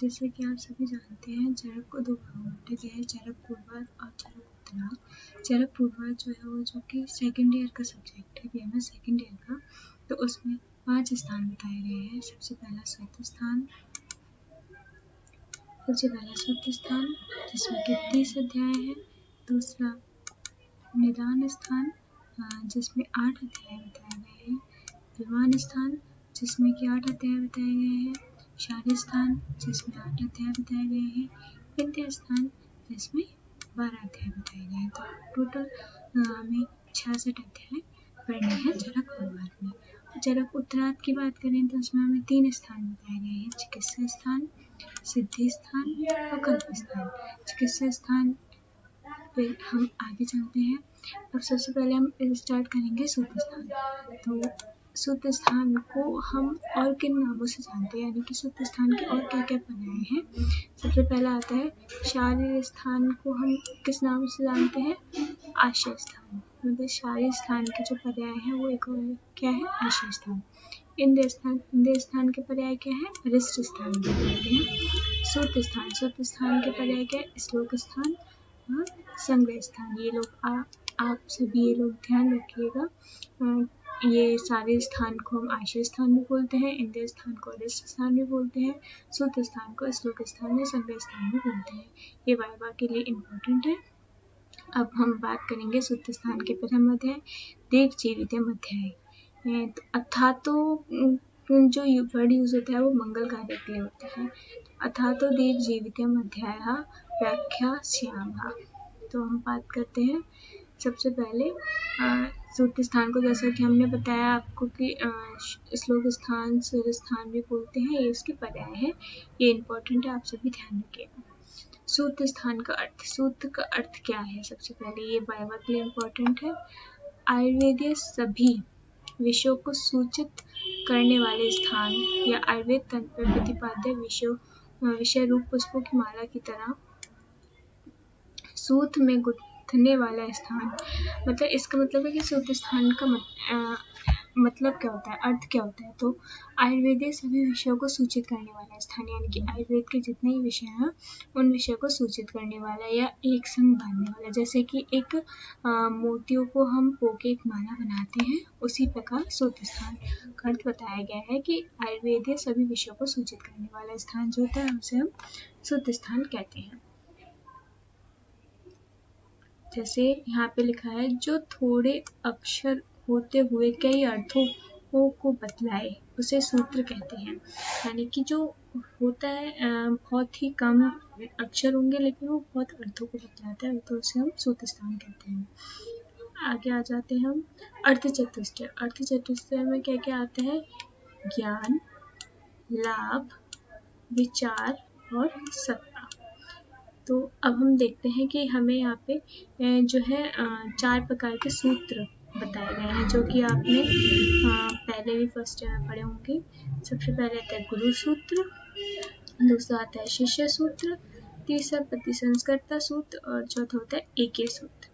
जैसे कि आप सभी जानते हैं, चरक को दो भागों में बांटा गया है, चरक पूर्वार्ध और चरक उत्तरार्ध। चरक पूर्वार्ध जो है वो जो कि सेकेंड ईयर का सब्जेक्ट है, बीएमएस सेकेंड ईयर का, तो उसमें 5 स्थान बताए गए हैं। सबसे पहला स्वत स्थान जिसमें कि 30 अध्याय है। दूसरा निदान स्थान जिसमें 8 अध्याय बताए गए हैं। विमान स्थान जिसमें कि 8 अध्याय बताए गए हैं। शादी स्थान जिसमें 8 अध्याय बताए गए हैं। विद्या स्थान जिसमें 12 अध्याय बताए गए हैं। तो टोटल हमें 66 अध्याय पढ़ने हैं चरक पूर्वार्ध में। चरक उत्तरार्ध की बात करें तो उसमें हमें 3 स्थान बताए गए हैं, चिकित्सा स्थान, सिद्धि स्थान और कल्प स्थान। चिकित्सा स्थान पे हम आगे चलते हैं। अब सबसे पहले हम स्टार्ट करेंगे सूत्र स्थान। तो सूत्र स्थान को हम और किन नामों से जानते हैं, यानी कि सूत्र स्थान के और क्या क्या पर्याय हैं। सबसे पहला आता है शारीर स्थान को हम किस नाम से जानते हैं, आश्रय स्थान। मतलब शारीर स्थान के जो पर्याय हैं वो एक और क्या है, आश्रय स्थान। इंद्रिय स्थान के पर्याय क्या है, अरिष्ट स्थान भी बोलते हैं। सूत्र स्थान के पर्याय क्या है, श्लोक स्थान और संग्रह स्थान। ये लोग आप सभी ये लोग ध्यान रखिएगा। ये सारे स्थान को हम आश्रय स्थान भी बोलते हैं, इंद्रिय स्थान को अरिष्ट स्थान भी बोलते हैं, सूत्र स्थान को श्लोक स्थान या संग्रह स्थान भी बोलते हैं। ये वाइवा के लिए इम्पोर्टेंट है। अब हम बात करेंगे सूत्र स्थान के प्रथम अध्याय दीर्घ जीवितम अध्याय। अथा तो जो वर्ड यूज होता है वो मंगल कार्य के लिए होता है। अथा तो दीर्घ जीवितम अध्याय व्याख्या श्यामा। तो हम बात करते हैं सबसे पहले सूत्र स्थान को, जैसा कि हमने बताया आपको कि श्लोक स्थान स्वर स्थान भी बोलते हैं, ये इसके पर्याय है। ये इम्पोर्टेंट है, आप सभी ध्यान रखिएगा। सूत्र स्थान का अर्थ, सूत्र का अर्थ क्या है, सबसे पहले ये वाइवा के लिए इम्पोर्टेंट है। आयुर्वेदीय सभी विषयों को सूचित करने वाले स्थान या आयुर्वेद तंत्र में प्रतिपाद्य विषय रूप पुष्पों की माला की तरह सूत्र में गुंथने वाला स्थान। मतलब इसका मतलब है कि सूत्र स्थान का मतलब क्या होता है, अर्थ क्या होता है। तो आयुर्वेदीय सभी विषयों को सूचित करने वाला स्थान, यानी कि आयुर्वेद के जितने ही विषय हैं उन विषयों को सूचित करने वाला या एक संग बांधने वाला। जैसे कि एक मोतियों को हम पोके एक माला बनाते हैं, उसी प्रकार सूत्र स्थान का अर्थ बताया गया है कि आयुर्वेदीय सभी विषयों को सूचित करने वाला स्थान जो होता है उसे हम सूत्र स्थान कहते हैं। जैसे यहाँ पे लिखा है, जो थोड़े अक्षर होते हुए कई अर्थों को बतलाए उसे सूत्र कहते हैं। यानी कि जो होता है बहुत ही कम अक्षर होंगे लेकिन वो बहुत अर्थों को बतलाता है, तो उसे हम सूत्र स्थान कहते हैं। आगे आ जाते हैं हम अर्थ चतुष्टय। अर्थ चतुष्टय में क्या क्या आता है, ज्ञान, लाभ, विचार और सत्ता। तो अब हम देखते हैं कि हमें यहाँ पे जो है 4 प्रकार के सूत्र बताए गए हैं, जो कि आपने पहले भी फर्स्ट ईयर में पढ़े होंगे। सबसे पहले आता है गुरु सूत्र, दूसरा आता है शिष्य सूत्र, तीसरा प्रतिसंस्कर्ता सूत्र और चौथा होता है एके सूत्र।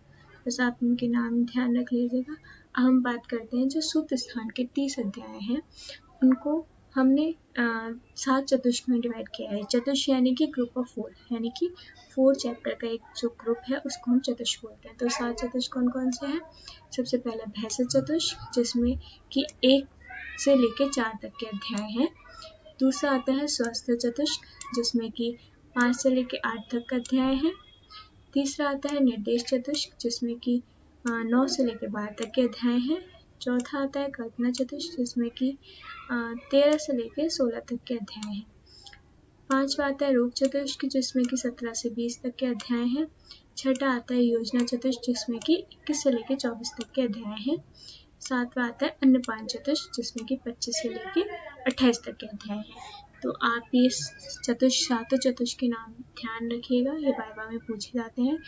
बस आप उनके नाम ध्यान रख लीजिएगा। अब हम बात करते हैं जो सूत्र स्थान के 30 अध्याय हैं उनको हमने 7 चतुष्क में डिवाइड किया है। चतुष्क यानी कि ग्रुप ऑफ 4, यानी कि 4 चैप्टर का एक जो ग्रुप है उसको हम चतुष्क बोलते हैं। तो 7 चतुष्क कौन कौन से हैं, सबसे पहला भैंस चतुष्क जिसमें कि 1 से लेकर 4 तक के अध्याय हैं। दूसरा आता है स्वास्थ्य चतुष्क जिसमें कि 5 से लेकर 8 तक का अध्याय है। तीसरा आता है निर्देश चतुष्क जिसमें कि 9 से लेकर 12 तक के अध्याय हैं। चौथा आता है कल्पना चतुष्क जिसमें कि 13 से लेकर 16 तक के अध्याय हैं। पांचवा आता है रूप चतुष्क जिसमें कि 17 से 20 तक के अध्याय हैं। छठा आता है योजना चतुष्क जिसमें कि 21 से लेकर 24 तक के अध्याय हैं। सातवां आता है अन्नपान चतुष्क जिसमें कि 25 से लेकर 28 तक के अध्याय हैं। तो आप ये सातों चतुष्क के नाम ध्यान रखिएगा, ये वाइवा में पूछे जाते हैं।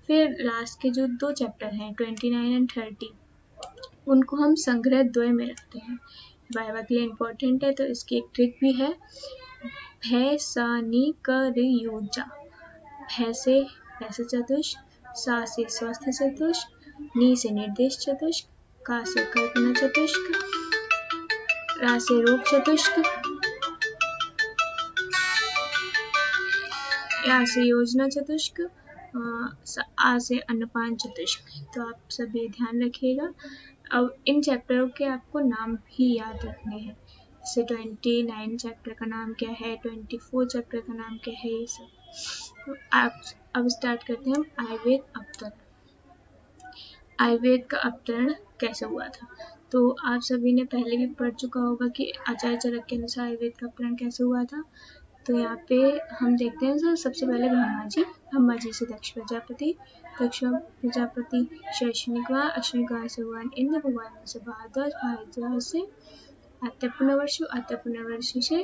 फिर लास्ट के जो 2 चैप्टर हैं 29 एंड 30 उनको हम संग्रह द्वय में रखते हैं। वाइवा के लिए इम्पोर्टेंट है, तो इसकी एक ट्रिक भी है। भै सा नी कर योजा, भै से भैंस चतुष्क, सा से स्वास्थ्य चतुष्क, नी से निर्देश चतुष्क, का से कल्पना चतुष्क, रा से रोग चतुष्क, या से योजना चतुष्क, आ से अन्नपान चतुष्क। तो आप सब ये ध्यान रखिएगा। अब इन चैप्टरों के आपको नाम भी याद रखने हैं। जैसे 29 चैप्टर का नाम क्या है, 24 चैप्टर का नाम क्या है, ये सब। तो आप अब स्टार्ट करते हैं हम आयुर्वेद अवतरण। आयुर्वेद का अवतरण कैसे हुआ था? तो आप सभी ने पहले भी पढ़ चुका होगा कि आचार्य चरक के अनुसार आयुर्वेद का अवतरण कैसे हुआ था। तो यहाँ पे हम देखते हैं सर, सबसे पहले ब्रह्मा जी से दक्ष प्रजापति से अश्विनिका, अश्विनिका से भगवान इंद्र, भगवान से भारद्वाज, भारद्वाज से आत्य पुनर्वसु से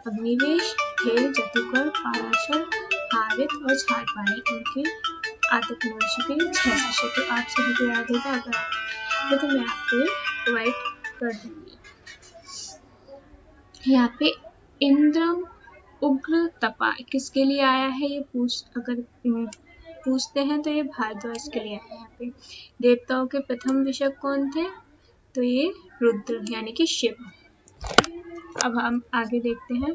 अग्निवेश, हेल, जतिकर, पाराशर, हारित और झारपाणी, इनके आत्य पुनर्वसु के 6 शिष्य। तो आप सभी को याद होगा, अगर तो मैं आपको प्रोवाइड कर दूंगी। यहाँ पे इंद्रम उग्र तपा किसके लिए आया है, ये पूछते हैं तो ये भारद्वाज के लिए आया है। यहाँ पे देवताओं के प्रथम विषक कौन थे? तो ये रुद्र यानी कि शिव। अब हम आगे देखते हैं।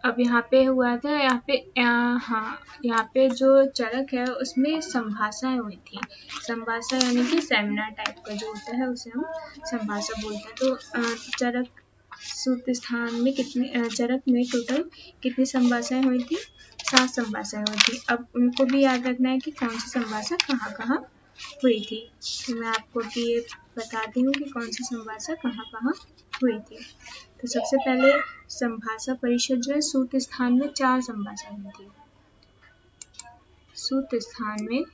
अब यहाँ पे हुआ था, यहाँ पे जो चरक है उसमें संभाषाएं हुई थी। संभाषा यानी कि सेमिनार टाइप का जो होता है उसे हम संभाषा बोलते हैं। तो चरक सूत्र स्थान में चरक में टोटल कितनी संभाषाएं हुई थी? 7 संभाषाएं हुई थी। अब उनको भी याद रखना है कि कौन सी संभाषा कहाँ कहाँ हुई थी। तो मैं आपको भी ये बताती हूँ कि कौन सी संभाषा कहाँ कहाँ हुई थी। तो सबसे पहले संभाषा परिषद जो है, सूत्र स्थान में 4 संभाषा हुई थी। सूत्र स्थान में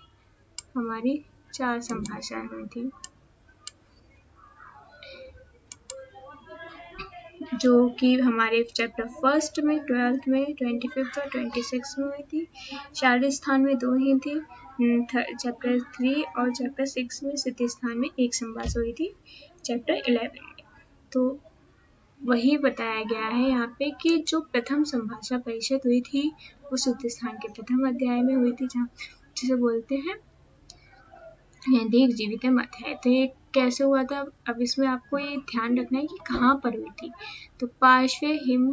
हमारी 4 संभाषाएं हुई थी, जो कि हमारे चैप्टर 1 में, 12th में, 25th और 26 में हुई थी। शारीर स्थान में 2 ही थी, चैप्टर 3 और चैप्टर 6 में। स्थिति स्थान में 1 संभाषा हुई थी चैप्टर 11 में। तो वही बताया गया है यहाँ पे कि जो प्रथम संभाषा परिषद हुई थी वो सूत्र स्थान के प्रथम अध्याय में हुई थी, जहाँ जिसे बोलते हैं देव जीवित मत है। तो ये कैसे हुआ था? अब इसमें आपको ये ध्यान रखना है कि कहाँ पर हुई थी। तो पार्श्वे हिम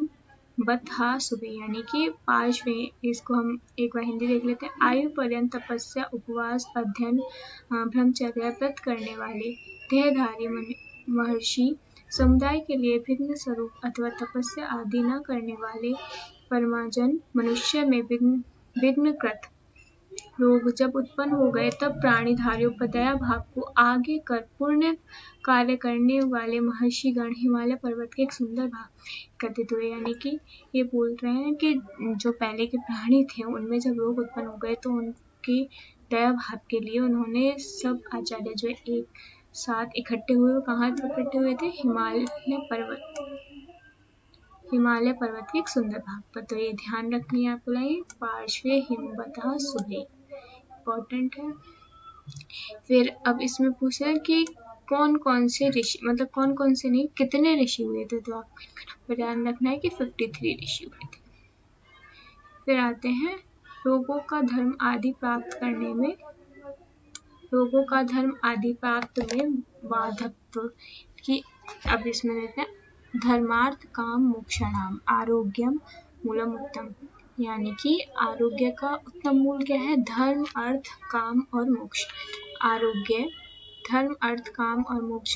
बथा सुबह, यानी कि पार्श्वे, इसको हम एक बार हिंदी देख लेते हैं। आयु पर्यंत तपस्या, उपवास, अध्ययन, ब्रह्मचर्या व्रत करने वाले देहधारी महर्षि, समुदाय के लिए विघ्न स्वरूप अथवा तपस्या आदि न करने वाले परमाजन मनुष्य में विघ्नकृत रोग जब उत्पन्न हो गए, तब प्राणीधार्योपदया भाव को आगे कर पुण्य कार्य करने वाले महर्षिगण हिमालय पर्वत के एक सुंदर भाग एकत्रित हुए। यानी कि ये बोल रहे हैं कि जो पहले के प्राणी थे उनमें जब रोग उत्पन्न हो गए तो उनकी दया भाव के लिए उन्होंने सब आचार्य जो एक साथ इकट्ठे हुए। कहाँ इकट्ठे हुए थे? हिमालय पर्वत के एक सुंदर भाग पर। तो ये ध्यान रखनी है आपको लाइन, पार्श्वे हिमवतः सुबह, इम्पोर्टेंट है। फिर अब इसमें पूछा है कि कौन कौन से ऋषि, मतलब कौन कौन से नहीं, कितने ऋषि हुए थे। तो आपको ध्यान रखना है कि 53 ऋषि हुए थे। फिर आते हैं रोगों का धर्म आदि प्राप्त में बाधत्व की। अब इसमें देखते हैं धर्मार्थ काम मोक्षाणाम आरोग्यम मूलम उत्तम, यानी कि आरोग्य का उत्तम मूल क्या है? धर्म, अर्थ, काम और मोक्ष। आरोग्य, धर्म, अर्थ, काम और मोक्ष,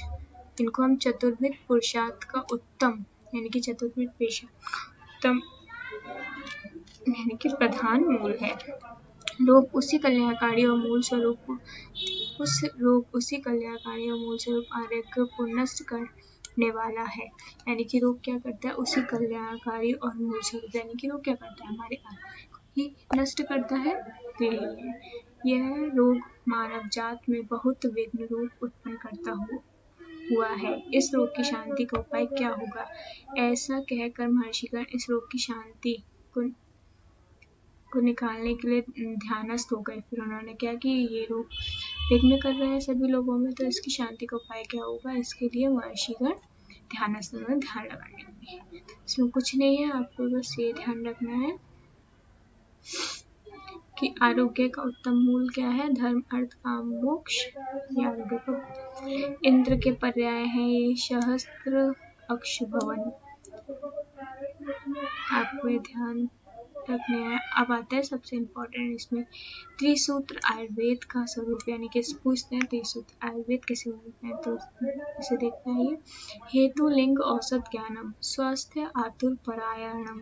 इनको हम चतुर्विध पुरुषार्थ का उत्तम, यानी कि चतुर्विध पुरुषार्थ यानी कि प्रधान मूल है। लोग उसी कल्याणकारी और मूल स्वरूप आरोग्य को नष्ट करने वाला है। यानी कि रोग क्या करता है? उसी कल्याणकारी और मूल स्वरूप, यानी कि रोग क्या करता है? हमारे आरोग्य को ही नष्ट करता है। यह रोग मानव जात में बहुत विघ्न रूप उत्पन्न करता हुआ है। इस रोग की शांति का उपाय क्या होगा? ऐसा कहकर महर्षिगण इस रोग की शांति को निकालने के लिए ध्यानस्थ हो गए। फिर उन्होंने क्या कि ये रोग विघ्न कर रहे हैं सभी लोगों में, तो इसकी शांति का उपाय क्या होगा? इसके लिए महर्षिगण ध्यानस्थ में ध्यान लगाने लगे। इसमें कुछ नहीं है, आपको बस ये ध्यान रखना है कि आरोग्य का उत्तम मूल क्या है? धर्म अर्थ काम मोक्ष, ये आरोग्य का। इंद्र के पर्याय है ये सहस्त्र अक्ष भवन, आपको ये ध्यान रखने हैं। अब आता है सबसे इम्पोर्टेंट इसमें त्रिसूत्र आयुर्वेद का स्वरूप, यानी कि पूछते हैं त्रिसूत्र आयुर्वेद कैसे बोलते हैं, तो इसे देखना है। हेतु लिंग औसत ज्ञानम स्वास्थ्य आतुर परायणम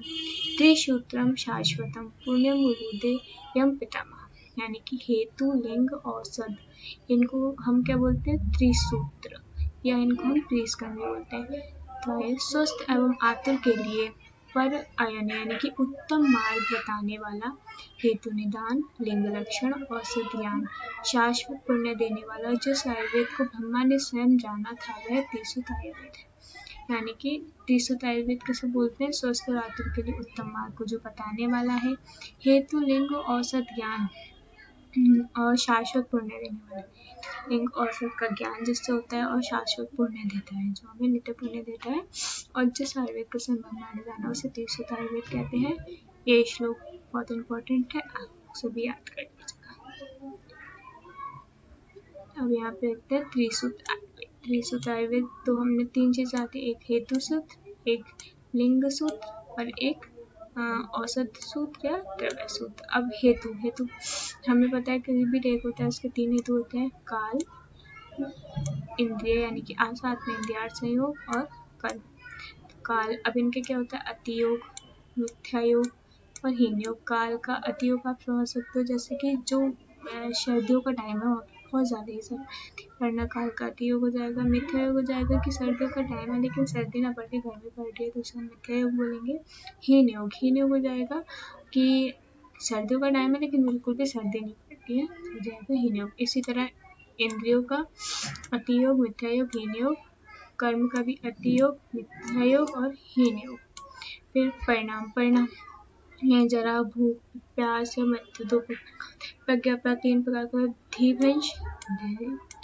त्रिसूत्रम शाश्वतम पुण्यम विबुधे यम पितामह, यानी कि हेतु लिंग औसत, इनको हम क्या बोलते हैं? त्रिसूत्र, या इनको हम त्रिस्कंद बोलते हैं। तो ये स्वस्थ एवं आतुर के लिए पर आयन, यानी कि उत्तम मार्ग बताने वाला, हेतु निदान, लिंग लक्षण, औषध ज्ञान, शाश्वत पुण्य देने वाला, जिस आयुर्वेद को ब्रह्मा ने स्वयं जाना था वह त्रिसूत्र आयुर्वेद है। यानी कि त्रिसूत्र आयुर्वेद किसे बोलते हैं? स्वस्थ और आतुर के लिए उत्तम मार्ग को जो बताने वाला है, हेतु लिंग औषध ज्ञान और शाश्वत पुण्य देने वाला। लिंग औषध का ज्ञान जिससे होता है और शाश्वत पुण्य देता है, जो हमें नित्य पुण्य देता है, और जिस आयुर्वेद को संभव माना जाना उसे त्रिसूत्र आयुर्वेद कहते हैं। ये श्लोक बहुत इंपॉर्टेंट है, आप सभी याद कर लीजिएगा। अब यहाँ पे देखते हैं त्रिसूत्र आयुर्वेद। त्रिसूत्र आयुर्वेद तो हमने तीन चीज आती है, एक हेतु सूत्र, एक लिंग सूत्र और एक औसत सूत्र या द्रव्य सूत्र। अब हेतु हमें पता है कहीं भी रेख होता है उसके तीन हेतु होते हैं, काल, इंद्रिय यानी कि साथ में इंद्रिय संयोग और कर्म। काल, अब इनके क्या होता है? अतियोग, मिथ्यायोग और हीन योग। काल का अतियोग आप समझ सकते हो, जैसे कि जो सर्दियों का टाइम है बहुत ज़्यादा ही सब वरना काल का अतियोग हो जाएगा। मिथ्या योग हो जाएगा कि सर्दियों का टाइम है लेकिन सर्दी ना पड़ रही, गर्मी पड़ रही है, तो उसको मिथ्या योग बोलेंगे। हीन योग हो जाएगा कि सर्दियों का टाइम है लेकिन बिल्कुल भी सर्दी नहीं पड़ती है, हो जाएगा हीन योग। इसी तरह इंद्रियों का अतियोग, मिथ्या योग, हीन योग। कर्म का भी अतियोग, मिथ्या योग और हीन योग। फिर परिणाम में जरा, भूख, प्यास या मृत्यु दो प्रज्ञा का तीन प्रकार का, धीवंश,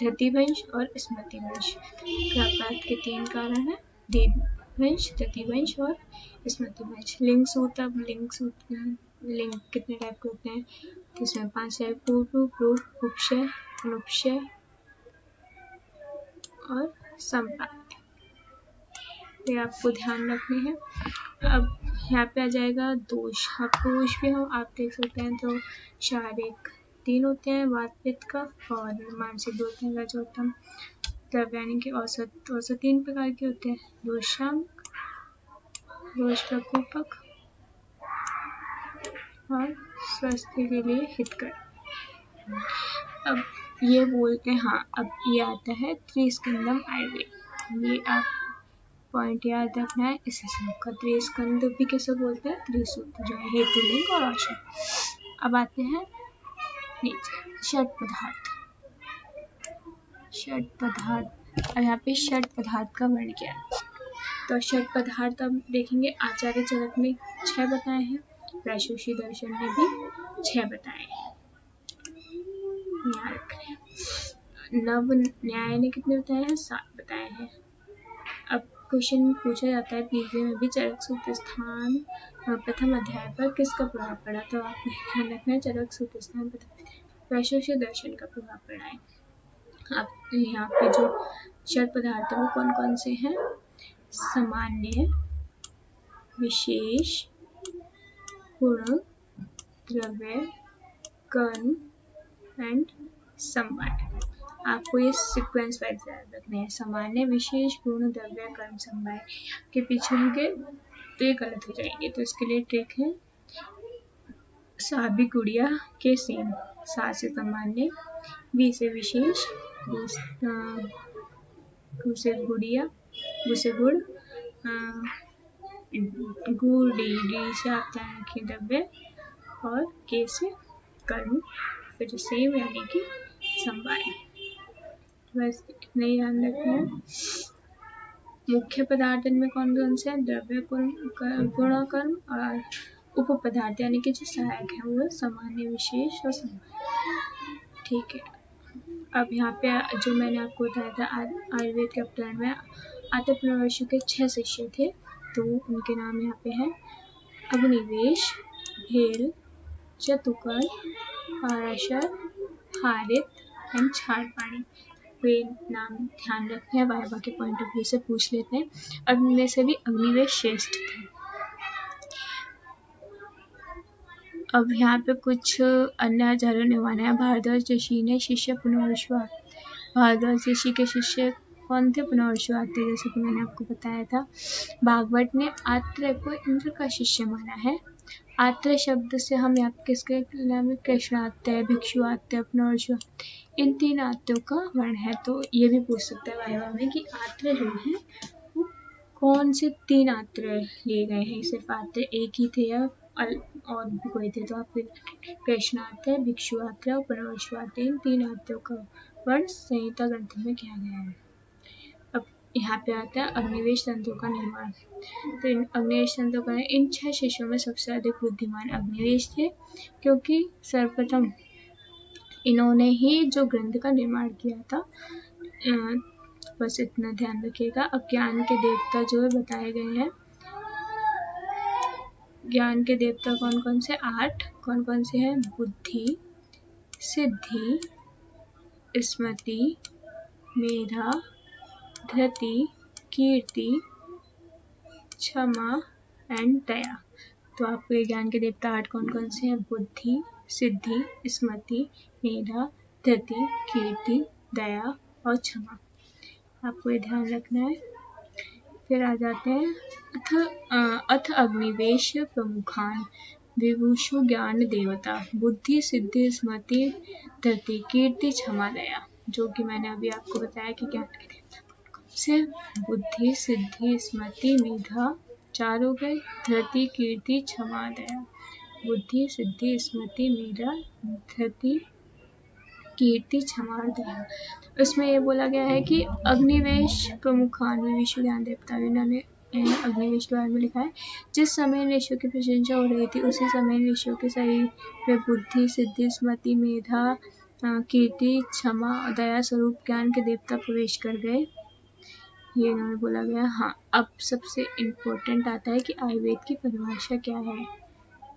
धतिवंश और स्मृतिवंश। प्राप्त के तीन कारण है, धीवंश, धतिवंश और स्मृतिवंश। लिंग सूत्र लिंग कितने टाइप के होते हैं? इसमें 5 है, पूर्व, उपशय, अनुपशय और संप्राप्ति, ये आपको ध्यान रखने हैं। अब यहाँ पे आ जाएगा दोष। अब दोष भी आप देख सकते हैं, तो शारीरिक 3 होते हैं, वात पित्त का, और मानसिक 2 होते हैं, रजोत्तम। यानी कि औसत 3 प्रकार के होते हैं, दोषांक, दोष प्रकोपक और स्वास्थ्य के लिए हितकर। अब ये बोलते हैं, हाँ अब ये आता है त्रिस्कंदम आयुर्वेद। ये आप पॉइंट याद रखना है इस श्लोक का। त्रिस्कंद भी कैसे बोलते हैं? त्रिसूत्र, जो है हेतु लिंग और औषध। अब आते हैं नीचे षट पदार्थ। अब यहाँ पे षट पदार्थ का वर्ण क्या है? तो षट पदार्थ अब देखेंगे, आचार्य चरक ने 6 बताए हैं, वैशेषिक दर्शन ने भी 6 बताए हैं। नव न्याय ने कितने बताए हैं? 7 बताए हैं। अब क्वेश्चन पूछा जाता है पीजे में भी, चरक सूत्र स्थान प्रथम अध्याय पर किसका प्रभाव पड़ा? तो आप ध्यान रखना, चरक सूत्र स्थान प्रथम वैशेषिक दर्शन का प्रभाव पड़ा है। अब यहाँ पे जो षट पदार्थ है वो कौन कौन से हैं? सामान्य, विशेष, गुण, द्रव्य, कर्म एंड समवाय। आपको ये सीक्वेंस वाइज याद रखने हैं। सामान्य, विशेष, गुण, द्रव्य, कर्म, समवाय के पीछे होंगे तो ये गलत हो जाएंगे, तो इसके लिए ट्रिक है, सा भी गुड़िया के सेम, सा से सामान्य, वी से विशेष, गु से गुड़िया, गु से गुड़, गुड़, डी से आप ध्यान रखिए द्रव्य, और के से कर्म, फिर सेम यानी कि समवाय। बस इतना ही ध्यान रखना है। मुख्य पदार्थ इनमें कौन कौन से हैं? द्रव्य, गुण, कर्म, और उप पदार्थ यानी कि जो सहायक है वो सामान्य, विशेष और समवाय। ठीक है। अब यहाँ पे जो मैंने आपको बताया था आयुर्वेद के अवतरण में आतपनवर्षु के 6 शिष्य थे, तो उनके नाम यहाँ पे हैं अग्निवेश, भेल, जतुकर, पाराशर, हारित एंड छाड़पाणी। वे नाम ध्यान रखते हैं, वाइवा के पॉइंट ऑफ व्यू से पूछ लेते हैं। अब इनमें से भी अग्निवेश श्रेष्ठ थे। अब यहाँ पे कुछ अन्य आचार्यों ने माना है। भारद्वाज ऋषि ने शिष्य पुनर्विश्वास, भारद्वाज ऋषि के शिष्य कौन थे? पुनर्विश्वास थे, जैसे कि मैंने आपको बताया था। भागवत ने आत्रेय को इंद्र का शिष्य माना है। आत्रेय शब्द से हम यहाँ किसके नाम? कृष्णात्रेय, भिक्षुआत्रेय, पुनर्विश्वास, इन तीन आत्रेयों का वर्ण है। तो ये भी पूछ सकता है वाइवा में कि आत्रेय जो है वो कौन से तीन आत्रेय लिए गए हैं? सिर्फ आत्रेय एक ही थे या और भी कोई थे? तो आप फिर कृष्णात्रेय, भिक्षुआत्रेय और पुनर्विश्वास, इन तीन आत्रेयों का वर्ण संहिता ग्रंथ में किया गया है। अब यहाँ पे आता है अग्निवेश तंत्रों का निर्माण। तो इन अग्निवेश तंत्रों का, इन 6 शिष्यों में सबसे अधिक बुद्धिमान अग्निवेश थे, क्योंकि सर्वप्रथम इन्होंने ही जो ग्रंथ का निर्माण किया था। बस इतना ध्यान रखिएगा। अब ज्ञान के देवता जो है बताए गए हैं। ज्ञान के देवता कौन कौन से? 8 कौन कौन से हैं? बुद्धि, सिद्धि, स्मृति, मेधा, धृति, कीर्ति, क्षमा एंड दया। तो आपके ज्ञान के देवता 8 कौन कौन से हैं? बुद्धि, सिद्धि, स्मृति, मेधा, धृति, कीर्ति, दया और क्षमा। आपको ये ध्यान रखना है। फिर आ जाते हैं अथ अग्निवेश प्रमुखान विभूषु ज्ञान देवता, बुद्धि, सिद्धि, स्मृति, धृति, कीर्ति, क्षमा, दया। जो कि मैंने अभी आपको बताया कि ज्ञान के देवता कौन से? बुद्धि, सिद्धि, स्मृति, मेधा, 4 हो गए, धृति, कीर्ति, क्षमा, दया। बुद्धि, सिद्धि, स्मृति, मेधा, धृति, कीर्ति, क्षमा, दया। इसमें ये बोला गया है कि अग्निवेश प्रमुखान विश्व ज्ञान देवता, इन्होंने अग्निवेश के बारे में लिखा है। जिस समय ऋषियों की प्रशंसा हो रही थी, उसी समय ऋषियों के शरीर में बुद्धि, सिद्धि, स्मृति, मेधा, कीर्ति, क्षमा और दया स्वरूप ज्ञान के देवता प्रवेश कर गए। ये इन्होंने बोला गया। हाँ, अब सबसे इम्पोर्टेंट आता है कि आयुर्वेद की परिभाषा क्या है।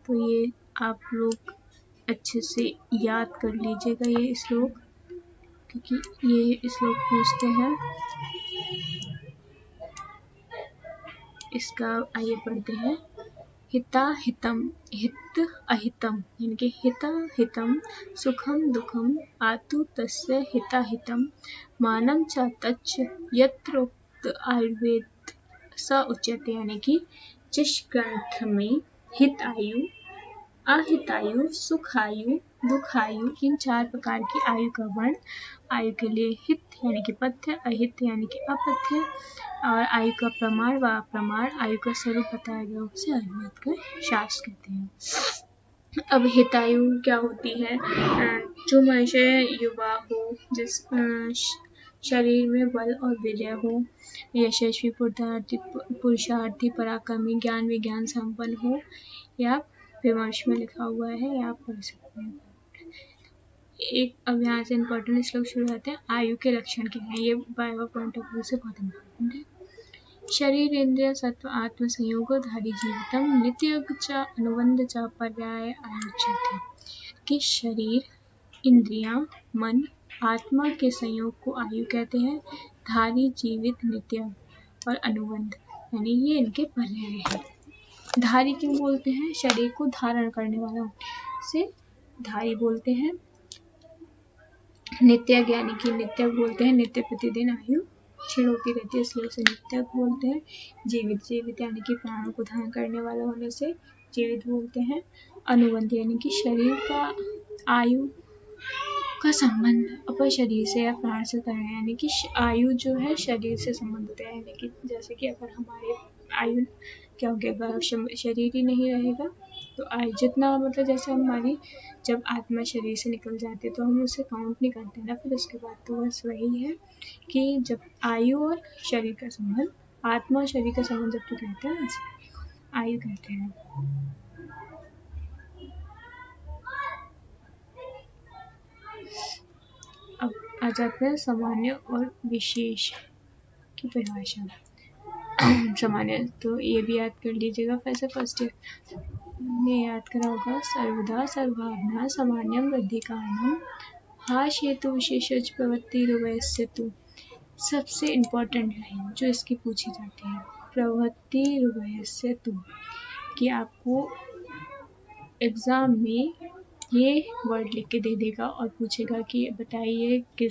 तो ये आप लोग अच्छे से याद कर लीजिएगा ये श्लोक, क्योंकि ये श्लोक पूछते हैं। इसका आइए पढ़ते हैं। हिता हितम, हित अहितम, यानी कि हिता हितम, सुखम दुखम, आतु तस्य हिता हितम, मानम च तच्च यत्रोक्त आयुर्वेद स उच्यते। यानी कि जिस ग्रंथ में हित आयु, अहितायु, सुखायु, दुखायु, इन 4 प्रकार की आयु का वर्ण, आयु के लिए हित यानी कि पथ्य, अहित यानी कि अपथ्य, और आयु का प्रमाण व अप्रमाण, आयु का स्वरूप बताया गया, उसे आयुर्वेद का शास्त्र कहते हैं। अब हितायु क्या होती है? जो मनुष्य युवा हो, जिस शरीर में बल और वीर्य हो, यशस्वी, पुरुषार्थी, पराक्रमी, ज्ञान विज्ञान संपन्न हो, या विमर्श में लिखा हुआ है, या आप पढ़ सकते हैं। एक अब यहाँ से इम्पोर्टेंट श्लोक शुरू होते हैं। आयु के लक्षण क्या है? ये वाइवा पॉइंट ऑफ व्यू से बहुत इम्पोर्टेंट है। शरीर इंद्रिय सत्व आत्म संयोग धारी जीवितम नित्य च अनुबंध च पर्याय आयुच्यते। कि शरीर, इंद्रियां, मन, आत्मा के संयोग को आयु कहते हैं। धारी, जीवित, नित्य और अनुबंध, यानी ये इनके पर्याय हैं। धारी क्यों बोलते हैं? शरीर को धारण करने वाला से धारी बोलते हैं। नित्य यानी कि नित्य बोलते हैं, नित्य प्रतिदिन आयु क्षीण होती रहती है, इसलिए उसे नित्य बोलते हैं। जीवित, जीवित यानी कि प्राणों को धारण करने वाला होने से जीवित बोलते हैं। अनुबंध यानी कि शरीर का आयु का संबंध अपन शरीर से या प्राण से करें, यानी कि आयु जो है शरीर से संबंधित है। यानी कि जैसे कि अगर हमारे आयु क्या हो गया, शरीर ही नहीं रहेगा तो आयु जितना, मतलब जैसे हमारी जब आत्मा शरीर से निकल जाती है तो हम उसे काउंट नहीं करते ना, फिर उसके बाद तो बस वही है कि जब आयु और शरीर का संबंध, आत्मा और शरीर का संबंध जब तो कहते हैं आयु कहते हैं। अब आ जाते हैं सामान्य और विशेष की परिभाषा। सामान्य तो ये भी याद कर लीजिएगा वैसे फर्स्ट ईयर ने याद करा होगा, सर्वदा सर्वभावना सामान्यम वृद्धि कारणम हाशेतु विशेषज प्रवृत्तिरुभयस्यतु। सबसे इम्पोर्टेंट लाइन जो इसकी पूछी जाती है, प्रवृत्तिरुभयस्यतु, कि आपको एग्ज़ाम में ये वर्ड लिख के दे देगा और पूछेगा कि बताइए किस